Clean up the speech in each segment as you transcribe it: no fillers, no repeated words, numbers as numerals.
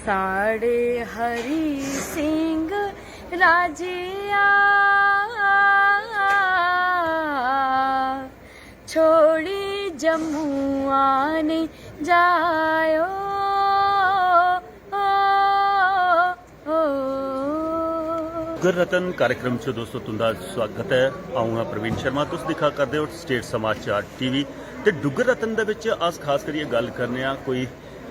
साड़े हरि सिंह राजिया छोड़ी जम्मू आने जायो। डुगर रतन कार्यक्रम च दोस्तों तुंदा स्वागत है। आऊँ हाँ प्रवीण शर्मा, तुस दिखा करदे हो स्टेट समाचार टीवी। ते डुगर रतन दे विच अस खास करिए गल करने आ कोई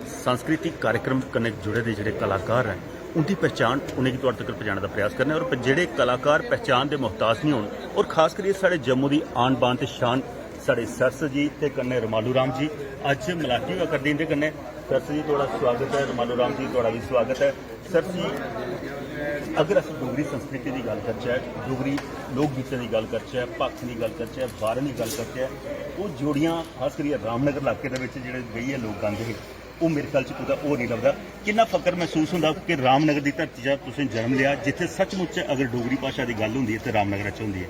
सांस्कृतिक कार्यक्रम कन्नै जुड़े दे जिहड़े कलाकार हैं उनकी पहचान उन्हें तुहाडे तक पहुंचाने का प्रयास करने और जिहड़े कलाकार पहचान के मुहताज नहीं होण और खास करिए साडे जम्मू की आन बान ते शान साडे सरस जी ते कन्नै रमालू राम जी अज मलाटी होआ करदी इंदे कन्नै। सरस जी थोड़ा स्वागत है, रमालू राम जी थोड़ा भी स्वागत है। सरस जी अगर अस डोगरी संस्कृति की गल करचै, डोगरी लोक गीतें की गल करचै, भाखें की गल करचै, बारां की गल करचै, वो जोड़ियां खास करिए रामनगर इलाके दे विच जिहड़े गई है लोग गांदे हे वो मेरे ख्याल कुछ और नहीं लगता। कितना फकर महसूस होंदा कि रामनगर की धरती च तुसीं जन्म लिया जिथे सचमुच अगर डोगरी भाषा की गल होंदी है तो रामनगर च होंदी है।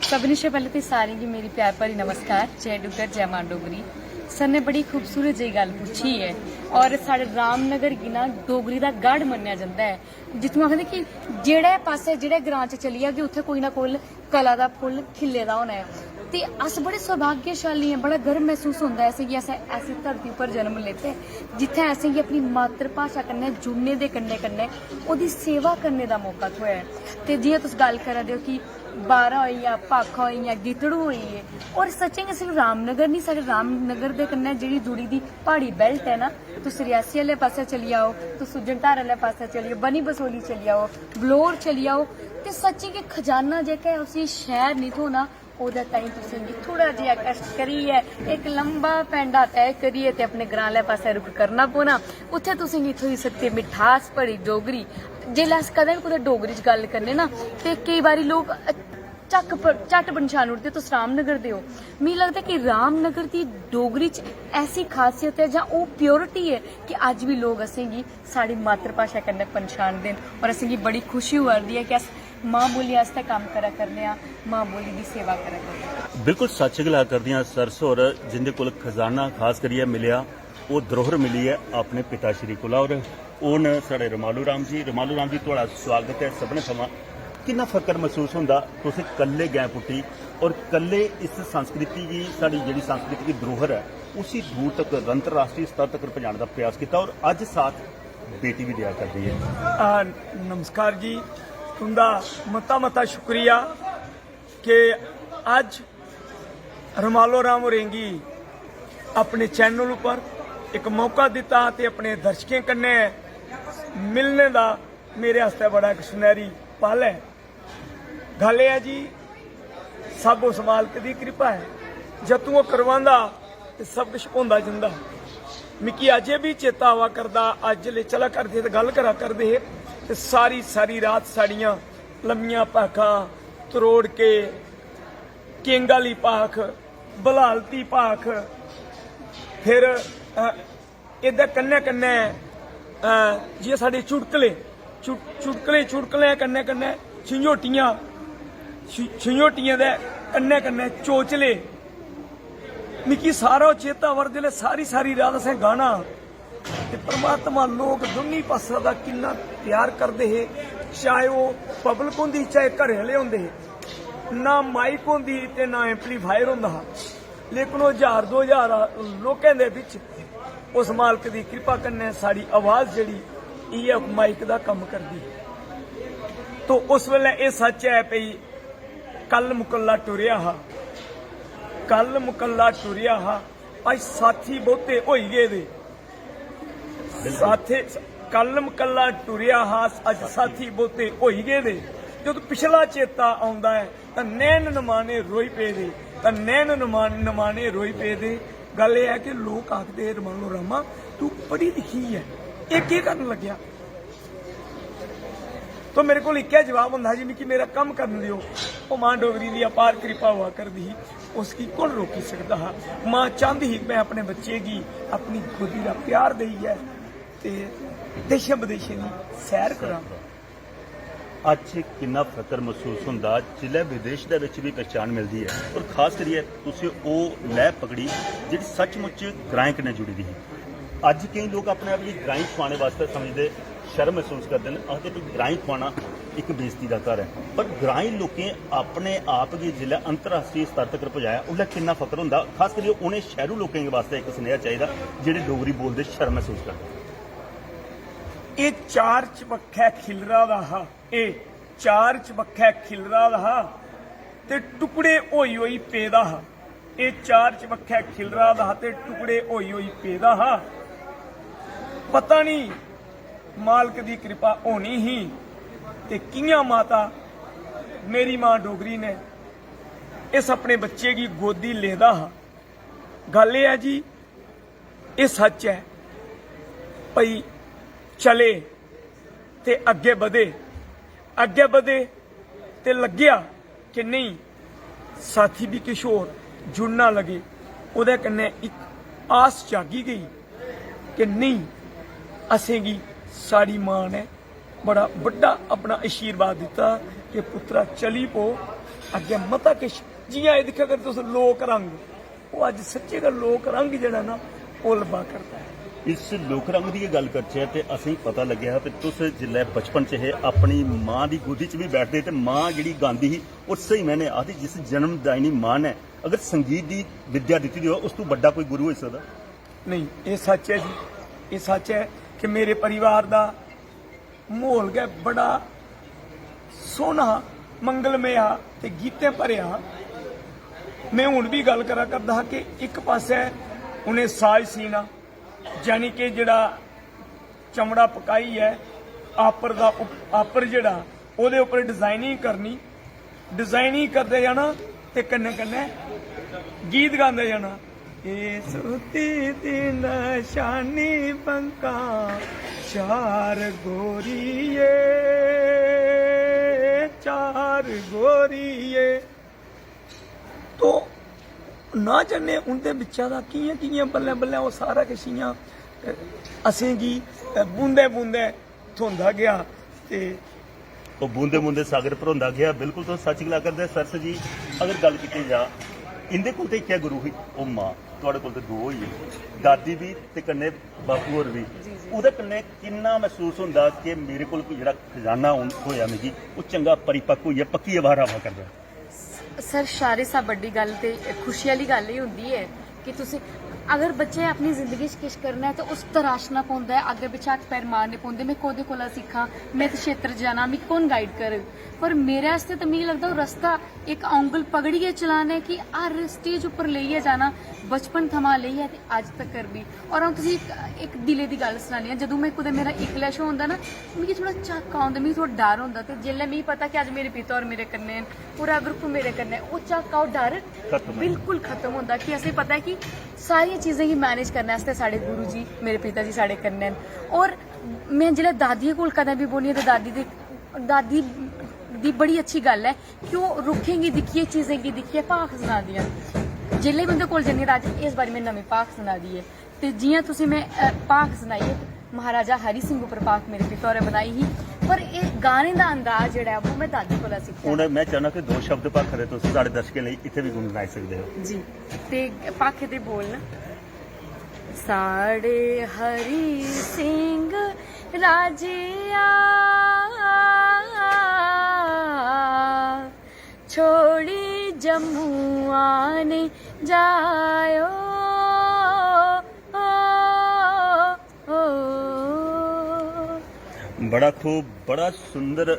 सबने से पहले तो सारे की मेरी प्यार भरी नमस्कार। जय डुगर जय मां डोगरी। सर ने बड़ी खूबसूरत जी गल पूछी है और साढ़े रामनगर की ना डोगरी का गढ़ मन्निया जाता है। जितों आखते कि जेड़े पासे जेड़े ग्रां च चली जागे उत्थे कोई ना कोई कला का फुल खिले दा होना है। ते अस बड़े सौभाग्यशाली हैं, बड़ा गर्व महसूस होता है कि अस ऐसी धरती पर जन्म लेते जिथे असें गी अपनी मातृभाषा कन्नै जुड़ने दे कन्नै कन्नै ओहदी सेवा करने का मौका थ्होया है। ते जियां तुस गल करा दे हो कि बारा होई या भाखा होई या गितड़ू होई है और सच्चें सिर्फ रामनगर नहीं, साढ़े रामनगर दे कन्नै जेहड़ी जुड़ी दी पहाड़ी बेल्ट है ना, तुस रियासी आह्ले पासे चली आओ, तुस सुजनधार आह्ले पासे चली आओ, बनी बसोली चली आओ, बलौर चली आओ, ते सच्ची कि खजाना जेह्का है उसी शहर नहीं थोना ओहदे ताईं तुसेंगी थोड़ा जिहा कष्ट करियै एक लंबा पैंडा तय करियै ते अपने ग्रां आह्ले पासे रुख करना पौना। उत्थे तुसेंगी थ्होई सकदी मिठास भरी डोगरी। जेल्लै अस कदें कुदै डोगरी च गल करने ना ते केई बारी लोग झट पन्छान उड़दे तुस रामनगर दे हो। मिगी लगदा कि रामनगर की डोगरी च ऐसी खासियत है जां ओह् प्योरिटी है कि अज भी लोग असेंगी साड़ी मातृभाषा कन्नै पन्छानदे न और असेंगी बड़ी खुशी होआ दी है कि अस मां बोली आस्तै कम्म करा करने आ, मां बोली की सेवा करा करने। बिल्कुल सच गल्लां करदियां सरस होर, जिंदे कोल खजाना खास करिए मिलिया वो धरोहर मिली है अपने पिता श्री कोला और ओन साढ़े रमालू राम जी। रमालू राम जी थोड़ा स्वागत है सभनें थमां। कितना फकर महसूस होंदा तुसें कल्ले गैं पुट्टी और कल्ले इस संस्कृति की साड़ी जिहड़ी संस्कृति की धरोहर है उसी दूर तक अंतरराष्ट्रीय स्तर तक पहुंचाने का प्रयास किया और अज साथ बेटी भी दिया करती है। नमस्कार जी, तुंदा मता मता शुक्रिया कि अज रमालो राम होरेंगी अपने चैनल पर एक मौका दिता ते अपने दर्शकों कन्नै मिलने का मेरे आस्ते बड़ा एक सुनहरी पल है। गल है जी, सब उस मालक की कृपा है, जदों वो करवांदा ते सब कुछ होंदा जंदा। मिकी अजे भी चेता आवा करदा, अज ले चला करदे ते गल करा करदे ते सारी सारी रात साड़ियां लम्मियां भाखां तरोड़ के किंग आली भाख, बलालती भाख, फिर इधर कन्नै कन्नै जियां साढ़े चुटकले कन्नै कन्नै छिंझोटियां दे कन्नै कन्नै चोचले। मिकी सारा चेता वर जिसलै सारी सारी रात असें गाना ते परमात्मा लोग दोनों पासा दा किन्ना प्यार करदे हे, चाहे वो पब्लिक होंदी चाहे घरे आह्ले होंदे हे। ना माइक होंदी ते ना एम्पलीफायर होंदा हा, लेकिन वो 1000-2000 लोकें दे बिच उस मालक की कृपा कन्नै साड़ी आवाज़ जिहड़ी इ'यै माइक दा कम्म करदी। तो उस वेले ये सच है भई कल मुकल्ला टुरिया हा, कल मुकल्ला टुरिया हा, अज साथी बहुते होई गेदे। साथे कल मुकल्ला टुरिया हा, अज साथी बहुते होई गेदे। जदों पिछला चेता आउंदा है तां नैन नमाने रोई पे दे, तां नैन नमाने रोई पे दे। गल यह है कि लोग आखदे रमालो रामा तू पढ़ी लिखी है, ये की करन लग्या? तो मेरे को एक जवाब होंदा जी मिकी मेरा कम करन दिओ। वो मां डोगरी की अपार कृपा हुआ करदी ही, उसकी कौन रोकी सकता हा। मां चाहती ही मैं अपने बच्चे की अपनी खुदी का प्यार दई है ते देशे विदेशे की सैर करा। अज कितना फकर महसूस होंदा जिले विदेश दे विच भी पहचान मिलती है और खास करिए तुसीं ओह लैह पकड़ी जिहड़ी सचमुच ग्राएं कन्नै जुड़ी दी है। ਅੱਜ ਕਈ ਲੋਕ ਆਪਣੇ ਆਪ ਨੂੰ ਗ੍ਰਾਈਂ ਖਵਾਣੇ ਵਾਸਤੇ ਸਮਝਦੇ, ਸ਼ਰਮ ਮਹਿਸੂਸ ਕਰਦੇ ਨੇ, ਆਖਦੇ ਕਿ ਗ੍ਰਾਈਂ ਖਵਾਣਾ ਇੱਕ ਬੇਇੱਜ਼ਤੀ ਦਾ ਘਰ ਹੈ। ਪਰ ਗ੍ਰਾਈਂ ਲੋकें अपने आप गी जिल्लै अंतरराष्ट्रीय स्तर तक पहुंचाया उसलै किन्ना फख्र होंदा। खास करियै उ'नें शैहरू लोकें वास्ते एक सुनेहा चाहिदा जेह्ड़े डोगरी बोलदे शर्म महसूस करदे। ਇਹ ਚਾਰ ਚਬੱਖਾ ਖਿਲਰਾ ਦਾ ਹਾ, ਇਹ ਚਾਰ ਚਬੱਖਾ ਖਿਲਰਾ ਦਾ ਹਾ ਤੇ ਟੁਕੜੇ ਹੋਈ ਹੋਈ ਪੈਦਾ ਹਾ। ਇਹ ਚਾਰ ਚਬੱਖਾ ਖਿਲਰਾ ਦਾ ਤੇ ਟੁਕੜੇ ਹੋਈ ਹੋਈ ਪੈਦਾ ਹਾ। ਪਤਾ ਨਹੀਂ ਮਾਲਕ ਦੀ ਕਿਰਪਾ ਹੋਣੀ ਹੀ ਤੇ ਕਿਆਂ ਮਾਤਾ ਮੇਰੀ ਮਾਂ ਡੋਗਰੀ ਨੇ ਇਸ ਆਪਣੇ ਬੱਚੇ ਦੀ ਗੋਦੀ ਲੈਦਾ ਹਾ। ਗੱਲ ਇਹ ਹੈ ਜੀ, ਇਹ ਸੱਚ ਹੈ ਭਈ ਚਲੇ ਤੇ ਅੱਗੇ ਵਧੇ ਤੇ ਲੱਗਿਆ ਕਿ ਨਹੀਂ ਸਾਥੀ ਵੀ ਕਿਸ਼ੋਰ ਜੁੜਨਾ ਲਗੇ, ਉਹਦੇ ਕੰਨੇ ਇੱਕ ਆਸ ਜਾਗੀ ਗਈ ਕਿ ਨਹੀਂ ਅਸੇਗੀ ਸਾਡੀ ਮਾਂ ਨੇ ਬੜਾ ਵੱਡਾ ਆਪਣਾ ਆਸ਼ੀਰਵਾਦ ਦਿੱਤਾ ਕਿ ਪੁੱਤਰਾ ਚਲੀ ਪੋ ਅੱਗੇ ਮਤਾ ਕਿਸ਼ ਜੀਆਂ ਇਹ ਦੇਖਿਆ ਕਰ ਤੁਸੀਂ ਲੋਕ ਰੰਗ, ਉਹ ਅੱਜ ਸੱਚੇ ਦਾ ਲੋਕ ਰੰਗ ਜਿਹੜਾ ਨਾ ਉਹ ਲੱਭਾ ਕਰਦਾ ਹੈ। इस लोक रंग की गल करचे तो असें पता लग्या कि तुस जिल्लै बचपन च हे अपनी मां की गोदी च भी बैठते तो मां जी गांदी ही और सही मैंने आखदी जिस जन्मदायिनी मां ने अगर संगीत की विद्या दी हो उस तो बड़ा कोई गुरु हो सकता नहीं। ये सच है जी, ये सच है कि मेरे परिवार का माहौल गै बड़ा सोहना मंगलमय आ ते गीते भरिया। मैं हुण भी गल करा करदा कि एक पासे उन्हें साज सीना यानी कि जड़ा चमड़ा पकाई है आपर दा आपर जड़ा ओदे उपर डिजाइनिंग करते जाना ते कन्ने कन्ने गीत गांदे जाना। ए सुती दिन शानी बंका चार गोरीए तो ना जाने उनके बिचा का कियां बल्ले बल्ले वो सारा किश इयां असेंगी बूंदे बूंदे थोंदा गया ते वो बूंदे बूंदे सागर भरोंदा गया। बिल्कुल तो सच गला करदे सरस जी। अगर गल की जा इंदे कोल ते क्या गुरु ही ओ मां, तुहाडे कोल ते दो ही है, दादी भी ते कन्ने बापू होर भी। ओहदे कन्ने किन्ना महसूस होंदा कि मेरे कोल कोई जेहड़ा खजाना होया मिगी वो चंगा परिपक्व होइया पक्की आवार हवा करदा। सर सारे सा बड़ी गल ते खुशी वाली गल ही होंदी है कि तुसी अगर बच्चे अपनी जिंदगी च किश करना है तो उस तराशना पौंदा है, अग्गे पिछे हत्थ पैर मारने पौंदे। मैं कोदे कोला सीखां, मैं ते क्षेत्र जाना, मिगी कौन गाइड करे। पर मेरे आस्ते तो मिगी लगदा वो रस्ता एक औंगल पकड़िए चलाना है कि हर स्टेज उपर लेइयै जाना बचपन थमां लेइयै ते अज तकर भी। और अ'ऊं तुसी एक दिले दी गल सनानी आं, जदों मैं कुदै मेरा इकला शो होंदा ना मिगी थोड़ा झक्क आउंदा, मिगी थोड़ा डर होंदा ते जेल्लै मिगी पता कि अज मेरे पिता होर मेरे कन्नै पूरा ग्रुप मेरे कन्नै, ओह् झक्क ओह् डर बिल्कुल खत्म होंदा कि असें पता है कि सारियां चीज़ें गी मैनेज करने आस्तै साढ़े गुरु जी मेरे पिता जी साढ़े कन्नै न। और मैं जिल्लै दादिया कोल कदें भी बौह्नी ते दादी दी बड़ी अच्छी गल है कि ओह् रुक्खें गी दिक्खियै चीज़ें गी दिक्खियै भाख सनादियां। जिल्लै बी उं'दे कोल जन्नी तां अज्ज इस बारी में नमीं भाख सना दी है ते जियां तुसें मैं भाख सनाई है महाराजा हरि सिंह उप्पर भाख मेरे पिता होरें बनाई ही, पर एह् गाने दा अंदाज जेह्ड़ा है वो मैं दादी कोला सिक्खेआ। हुण मैं चाहना कि दो शब्द भाखा दे तुस साढ़े दर्शकें लई इत्थे भी गुनगुनाई सकदे हो जी। ते भाखे दे बोल न साढ़े हरि सिंह राजिया छोड़ी जम्मू आने जायो बड़ा खूब बड़ा सुंदर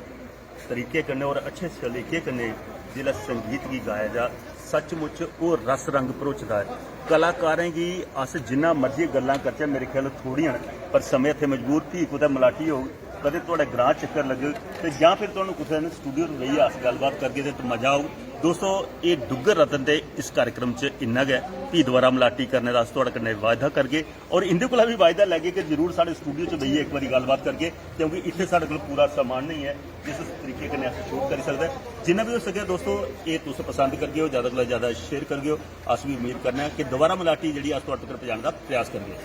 तरीके कन्नै और अच्छे सलीके कन्नै जिला संगीत गी गाया जा सचमुच वो रस रंग भरोचदा है। कलाकारें गी अस जिन्ना मर्जी गल्लां करचै मेरे ख्याल थोड़ियां पर समय इत्थे मजबूर थी कुतै मलाटी होग कदे तुहाडे ग्रां चक्कर लगे ते जां फिर तुहानूं कुसै ने स्टूडियो लेइयै अस गलबात करगे ते मजा आऊग। दोस्तों ये डुग्गर रतन दे इस कार्यक्रम च इन्ना गै भी दोबारा मलाटी करने का अस तुहाडे कन्नै वायदा करगे और इंदे कोला भी वायदा लैगे कि जरूर साढ़े स्टूडियो च बेहियै एक बारी गलबात करगे क्योंकि इत्थे साढ़े कोल पूरा समान नहीं है जिस तरीके कन्नै अस शूट करी सकदे। जिन्ना भी हो सके दोस्तों ये तुस पसंद करगे हो ज़्यादा कोला ज़्यादा शेयर करगे हो। अस भी उम्मीद करने कि दोबारा मलाटी जिहड़ी अस तुहाडे तक पहुंचाने का प्रयास करगे।